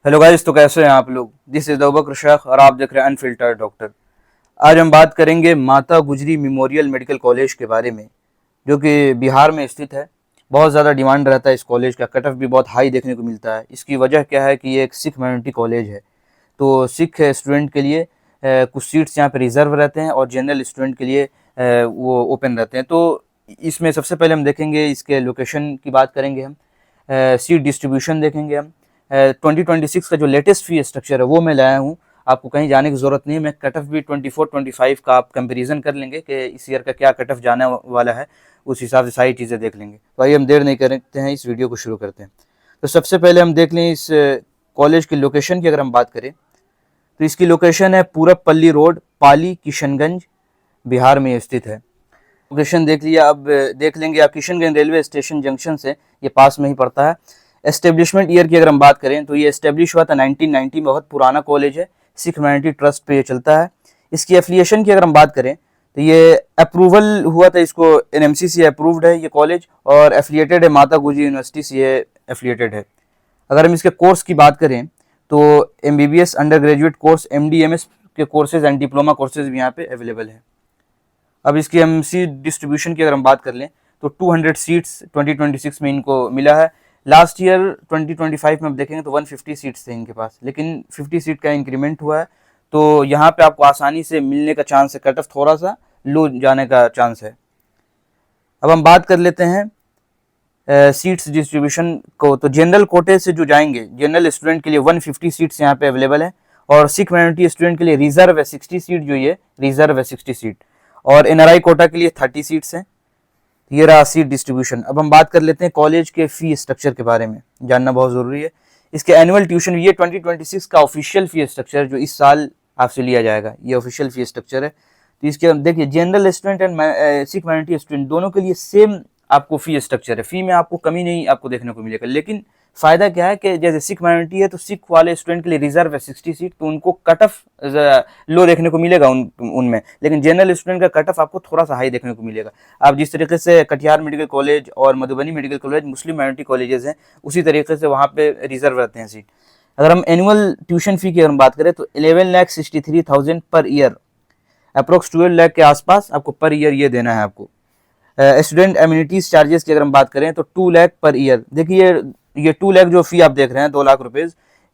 Hello guys, तो कैसे हैं आप लोग। दिस इज अबूबकर शेख और आप देख रहे हैं अनफिल्टर्ड डॉक्टर। आज हम बात करेंगे माता गुजरी मेमोरियल मेडिकल कॉलेज के बारे में, जो कि बिहार में स्थित है। बहुत ज़्यादा डिमांड रहता है इस कॉलेज का, कट ऑफ भी बहुत हाई देखने को मिलता है। इसकी वजह क्या है कि ये एक सिख माइनॉरिटी कॉलेज है। तो सिख स्टूडेंट के लिए कुछ सीट्स यहाँ पे रिजर्व रहते हैं और जनरल स्टूडेंट के लिए वो ओपन रहते हैं। तो इसमें सबसे पहले हम देखेंगे इसके लोकेशन की बात करेंगे, हम सीट डिस्ट्रीब्यूशन देखेंगे, हम 2026 का जो लेटेस्ट फी स्ट्रक्चर है वो मैं लाया हूँ। आपको कहीं जाने की ज़रूरत नहीं है। मैं कट ऑफ भी 24-25 का आप कंपेरिजन कर लेंगे कि इस ईयर का क्या कट ऑफ जाने वाला है, उस हिसाब से सारी चीज़ें देख लेंगे। तो आइए हम देर नहीं करते हैं, इस वीडियो को शुरू करते हैं। तो सबसे पहले हम देख लें इस कॉलेज की लोकेशन की। अगर हम बात करें तो इसकी लोकेशन है पूरबपल्ली रोड, पाली, किशनगंज, बिहार में स्थित है। लोकेशन देख लिया, अब देख लेंगे आप किशनगंज रेलवे स्टेशन जंक्शन से, ये पास में ही पड़ता है। एस्टेब्लिशमेंट ईयर की अगर हम बात करें तो ये एस्टेब्लिश हुआ था 1990 में। बहुत पुराना कॉलेज है, सिख ह्यूमैनिटी ट्रस्ट पे ये चलता है। इसकी एफिलिएशन की अगर हम बात करें तो ये अप्रूवल हुआ था, इसको एनएमसी से अप्रूव्ड है ये कॉलेज, और एफिलिएटेड है माता गुजरी यूनिवर्सिटी से ये एफिलिएटेड है। अगर हम इसके कोर्स की बात करें तो MBBS under graduate course, MDMS के कोर्सेज एंड डिप्लोमा कोर्सेज भी यहाँ पे अवेलेबल है। अब इसकी एमसी डिस्ट्रीब्यूशन की अगर हम बात कर लें तो 200 सीट्स 2026 में इनको मिला है। लास्ट ईयर 2025 में आप देखेंगे तो 150 सीट्स थे इनके पास, लेकिन 50 सीट का इंक्रीमेंट हुआ है। तो यहाँ पे आपको आसानी से मिलने का चांस है, कट ऑफ थोड़ा सा लो जाने का चांस है। अब हम बात कर लेते हैं सीट्स डिस्ट्रीब्यूशन को। तो जनरल कोटे से जो जाएंगे, जनरल स्टूडेंट के लिए 150 सीट्स यहाँ पे अवेलेबल है, और सिख माइनॉरिटी स्टूडेंट के लिए रिजर्व है 60 सीट, जो ये रिजर्व है 60 सीट, और एनआरआई कोटा के लिए 30 सीट्स हैं। ये रहा सीट डिस्ट्रीब्यूशन। अब हम बात कर लेते हैं कॉलेज के फी स्ट्रक्चर के बारे में, जानना बहुत ज़रूरी है। इसके एनुअल ट्यूशन, ये 2026 का ऑफिशियल फी स्ट्रक्चर जो इस साल आपसे लिया जाएगा, ये ऑफिशियल फी स्ट्रक्चर है। तो इसके देखिए, general student and Sikh minority student दोनों के लिए सेम आपको फी स्ट्रक्चर है। फी में आपको कमी नहीं आपको देखने को मिलेगा, लेकिन फ़ायदा क्या है कि जैसे सिख माइनॉरिटी है तो सिख वाले स्टूडेंट के लिए रिजर्व है 60 सीट, तो उनको कट ऑफ लो देखने को मिलेगा उनमें, लेकिन जनरल स्टूडेंट का कट ऑफ आपको थोड़ा सा हाई देखने को मिलेगा। आप जिस तरीके से कटिहार मेडिकल कॉलेज और मधुबनी मेडिकल कॉलेज मुस्लिम माइनॉरिटी कॉलेजेस हैं, उसी तरीके से वहाँ पे रिजर्व रहते हैं सीट। अगर हम एनुअल ट्यूशन फी की अगर हम बात करें तो 11,63,000 पर ईयर, अप्रोक्स 12 लाख के आसपास आपको पर ईयर ये देना है आपको। स्टूडेंट एम्यूनिटीज चार्जेस की अगर हम बात करें तो 2 लाख पर ईयर। देखिए ये 2 लाख जो फी आप देख रहे हैं, 2 लाख रुपए,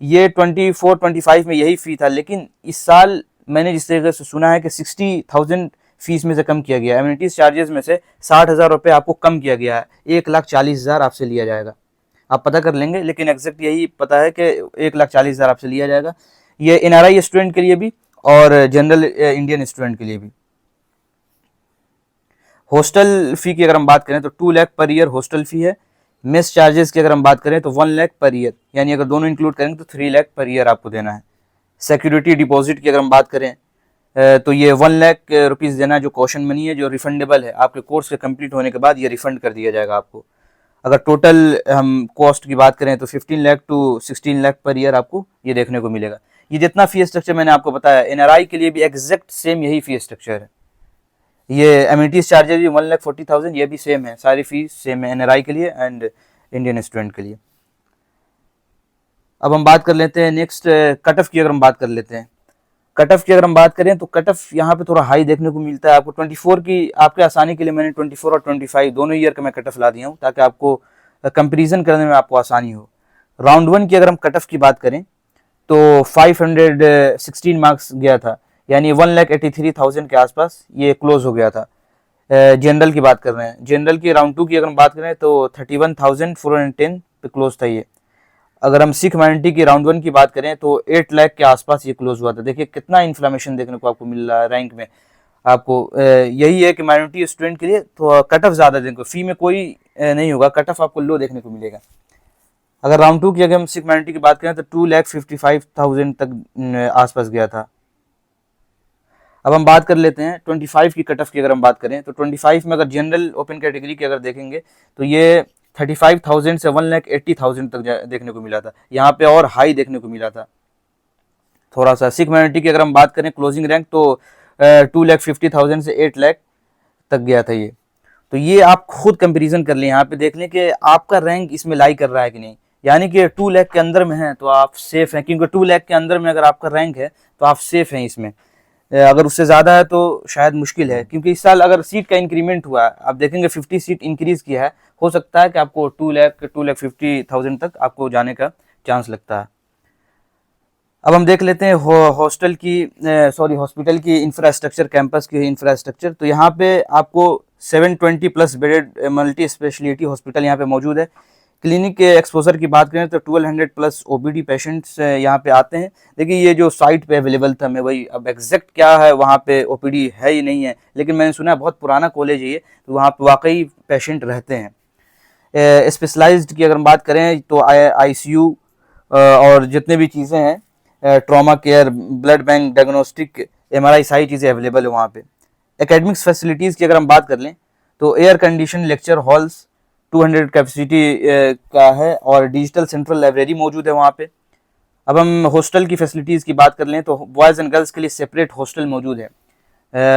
ये 24-25 में यही फी था, लेकिन इस साल मैंने जिस तरीके से सुना है कि 60,000 फीस में से कम किया गया, एम्यूनिटीज चार्जेस में से 60,000 रुपये आपको कम किया गया है, 1,40,000 आपसे लिया जाएगा। आप पता कर लेंगे, लेकिन एग्जैक्ट यही पता है कि 1,40,000 आपसे लिया जाएगा। ये एनआरआई स्टूडेंट के लिए भी और जनरल इंडियन स्टूडेंट के लिए भी। हॉस्टल फी की अगर हम बात करें तो 2 lakh per year hostel fee है। मेस चार्जेस की अगर हम बात करें तो 1 लाख पर ईयर, यानी अगर दोनों इंक्लूड करेंगे तो 3 लाख पर ईयर आपको देना है। सिक्योरिटी डिपॉजिट की अगर हम बात करें तो ये 1 लाख रुपीज़ देना है, जो कॉशन मनी है, जो रिफंडेबल है। आपके कोर्स के कंप्लीट होने के बाद ये रिफंड कर दिया जाएगा आपको। अगर टोटल हम कॉस्ट की बात करें तो 15 lakh to 16 lakh per year आपको ये देखने को मिलेगा। ये जितना फी स्ट्रक्चर मैंने आपको बताया, एनआरआई के लिए भी एग्जैक्ट सेम यही फी स्ट्रक्चर है। ये एमिनिटीज चार्जेस भी 1,40,000, ये भी सेम है, सारी फीस सेम है एनआरआई के लिए एंड इंडियन स्टूडेंट के लिए। अब हम बात कर लेते हैं नेक्स्ट कट ऑफ की। अगर हम बात कर लेते हैं कट ऑफ की, अगर हम बात करें तो कट ऑफ यहाँ पे थोड़ा हाई देखने को मिलता है आपको। 24 की आपके आसानी के लिए मैंने 24 और 25 दोनों ईयर का मैं कट ऑफ ला दिया हूँ, ताकि आपको कंपेरिजन करने में आपको आसानी हो। राउंड 1 की अगर हम कट ऑफ की बात करें तो 516 मार्क्स गया था, यानी 1,83,000 के आसपास ये क्लोज हो गया था। जनरल की बात कर रहे हैं, जनरल की राउंड 2 की अगर हम बात करें तो 31,410 पे क्लोज था ये। अगर हम सिख माइनॉरिटी की राउंड 1 की बात करें तो 8 लाख के आसपास ये क्लोज हुआ था। देखिए कितना इन्फ्लेमेशन देखने को आपको मिल रहा है रैंक में आपको। यही है कि माइनॉरिटी स्टूडेंट के लिए तो कट ऑफ ज़्यादा देखने को, फी में कोई नहीं होगा, कट ऑफ आपको लो देखने को मिलेगा। अगर राउंड 2 की अगर हम सिख माइनॉरिटी की बात करें तो 2,55,000 तक आसपास गया था। अब हम बात कर लेते हैं 25 की कट ऑफ की। अगर हम बात करें तो 25 में अगर जनरल ओपन कैटेगरी की अगर देखेंगे तो ये 35,000 से 1,80,000 तक देखने को मिला था, यहाँ पे और हाई देखने को मिला था थोड़ा सा। सिख माइनॉरिटी की अगर हम बात करें क्लोजिंग रैंक तो 2,50,000 से 8 लाख तक गया था ये। तो ये आप खुद कंपैरिजन कर लें, यहाँ पे देख लें कि आपका रैंक इसमें लाई कर रहा है कि नहीं। यानी कि 2 लाख के अंदर में है तो आप सेफ हैं, क्योंकि 2 लाख के अंदर में अगर आपका रैंक है तो आप सेफ हैं इसमें। अगर उससे ज़्यादा है तो शायद मुश्किल है, क्योंकि इस साल अगर सीट का इंक्रीमेंट हुआ है, आप देखेंगे 50 सीट इंक्रीज किया है, हो सकता है कि आपको 2,50,000 तक आपको जाने का चांस लगता है। अब हम देख लेते हैं हॉस्टल की हॉस्पिटल की इंफ्रास्ट्रक्चर, कैंपस की इंफ्रास्ट्रक्चर। तो यहाँ पे आपको 720 plus bedded multi speciality hospital यहाँ पे मौजूद है। क्लिनिक के एक्सपोजर की बात करें तो 1200 प्लस ओपीडी पेशेंट्स यहाँ पे आते हैं। देखिए ये जो साइट पे अवेलेबल था, मैं वही, अब एग्जैक्ट क्या है वहाँ पे ओपीडी है ही नहीं है, लेकिन मैंने सुना है बहुत पुराना कॉलेज है ये, तो वहाँ पे वाकई पेशेंट रहते हैं। स्पेशलाइज्ड की अगर हम बात करें तो आईसीयू और जितने भी चीज़ें हैं, trauma care, blood bank, diagnostic, MRI, सारी चीज़ें अवेलेबल है वहाँ पे। एकेडमिक्स फैसिलिटीज़ की अगर हम बात कर लें तो air condition lecture halls 200 capacity का है और डिजिटल सेंट्रल लाइब्रेरी मौजूद है वहाँ पे। अब हम हॉस्टल की फैसिलिटीज़ की बात कर लें तो बॉयज़ एंड गर्ल्स के लिए सेपरेट हॉस्टल मौजूद है।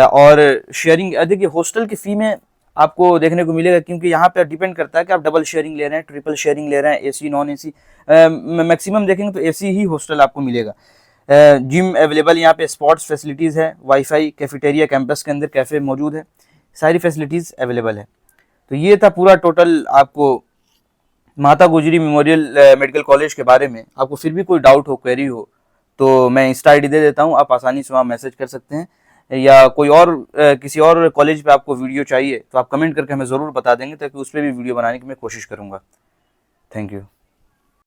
और शेयरिंग, देखिए हॉस्टल की फ़ी में आपको देखने को मिलेगा, क्योंकि यहाँ पे डिपेंड करता है कि आप डबल शेयरिंग ले रहे हैं, ट्रिपल शेयरिंग ले रहे हैं, एसी नॉन एसी। मैक्सिमम देखेंगे तो एसी ही हॉस्टल आपको मिलेगा। जिम अवेलेबल यहाँ पे, स्पोर्ट्स फैसिलिटीज़ है, वाईफाई, कैफेटेरिया, कैंपस के अंदर कैफ़े मौजूद है, सारी फैसिलिटीज़ अवेलेबल है। तो ये था पूरा टोटल आपको माता गुजरी मेमोरियल मेडिकल कॉलेज के बारे में। आपको फिर भी कोई डाउट हो, क्वेरी हो, तो मैं इंस्टा आईडी दे देता हूँ, आप आसानी से वहाँ मैसेज कर सकते हैं। या कोई और किसी और कॉलेज पे आपको वीडियो चाहिए तो आप कमेंट करके हमें ज़रूर बता देंगे, ताकि उस पर भी वीडियो बनाने की मैं कोशिश करूँगा। Thank you.